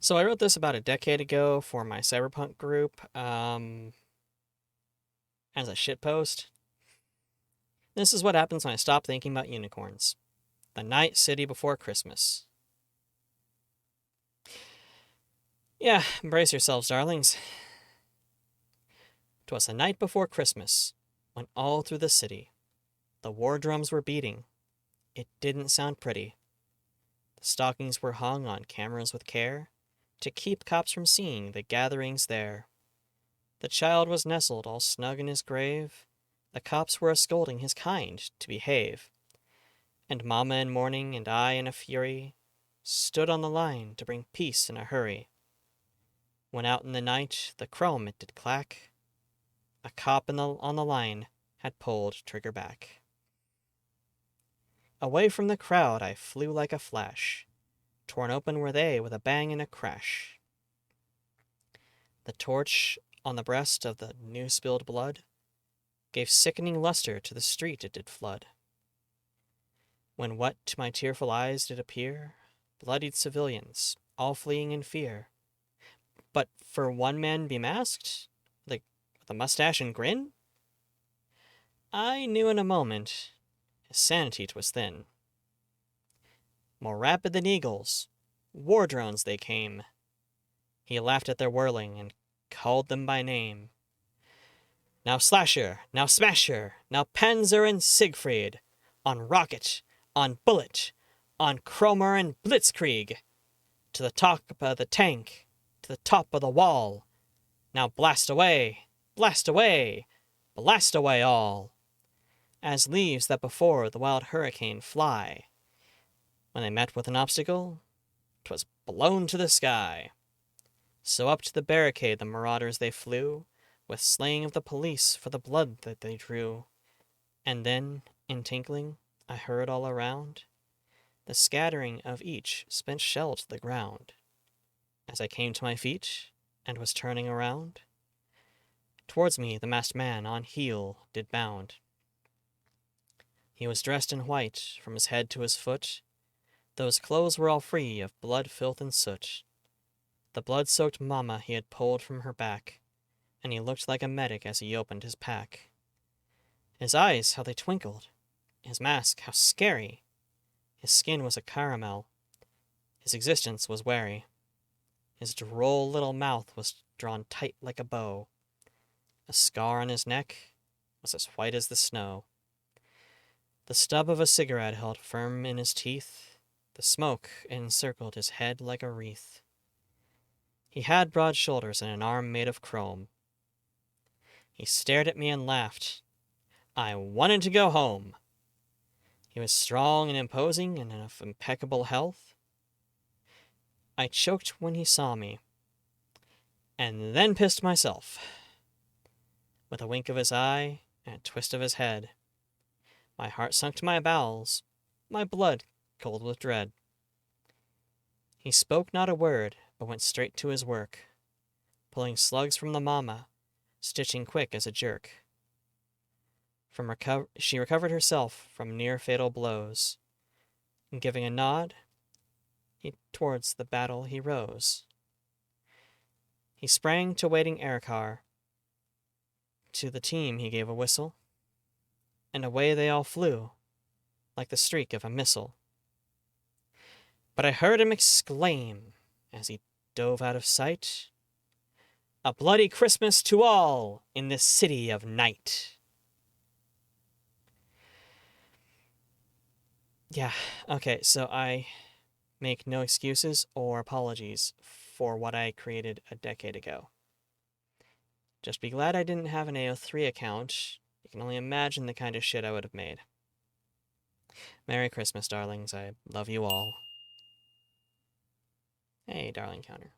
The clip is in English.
So I wrote this about a decade ago for my cyberpunk group as a shitpost. This is what happens when I stop thinking about unicorns. The night city before Christmas. Yeah, embrace yourselves, darlings. 'Twas the night before Christmas, when all through the city the war drums were beating. It didn't sound pretty. The stockings were hung on cameras with care to keep cops from seeing the gatherings there. The child was nestled all snug in his grave. The cops were scolding his kind to behave. And Mamma in mourning and I in a fury stood on the line to bring peace in a hurry. When out in the night the chrome it did clack, a cop on the line had pulled trigger back. Away from the crowd I flew like a flash. Torn open were they with a bang and a crash. The torch on the breast of the new spilled blood gave sickening luster to the street it did flood. When what to my tearful eyes did appear, bloodied civilians, all fleeing in fear. But for one man be masked, like with a mustache and grin, I knew in a moment his sanity 'twas thin. More rapid than eagles, war drones they came. He laughed at their whirling and called them by name. Now Slasher, now Smasher, now Panzer and Siegfried, on Rocket, on Bullet, on Kromer and Blitzkrieg, to the top of the tank, to the top of the wall. Now blast away, blast away, blast away all, as leaves that before the wild hurricane fly. When they met with an obstacle, 'twas blown to the sky. So up to the barricade the marauders they flew, with slaying of the police for the blood that they drew. And then, in tinkling, I heard all around the scattering of each spent shell to the ground. As I came to my feet and was turning around, towards me the masked man on heel did bound. He was dressed in white from his head to his foot, though his clothes were all free of blood, filth, and soot. The blood-soaked Mamma he had pulled from her back, and he looked like a medic as he opened his pack. His eyes, how they twinkled! His mask, how scary! His skin was a caramel. His existence was wary. His droll little mouth was drawn tight like a bow. A scar on his neck was as white as the snow. The stub of a cigarette held firm in his teeth. The smoke encircled his head like a wreath. He had broad shoulders and an arm made of chrome. He stared at me and laughed. I wanted to go home. He was strong and imposing and of impeccable health. I choked when he saw me, and then pissed myself. With a wink of his eye and a twist of his head, my heart sunk to my bowels, my blood cold with dread. He spoke not a word, but went straight to his work, pulling slugs from the Mamma, stitching quick as a jerk. She recovered herself from near fatal blows, and giving a nod, towards the battle he rose. He sprang to waiting air car. To the team he gave a whistle, and away they all flew, like the streak of a missile. But I heard him exclaim, as he dove out of sight, "A bloody Christmas to all in this city of night." Yeah, okay, so I make no excuses or apologies for what I created a decade ago. Just be glad I didn't have an AO3 account. You can only imagine the kind of shit I would have made. Merry Christmas, darlings. I love you all. Hey, darling counter.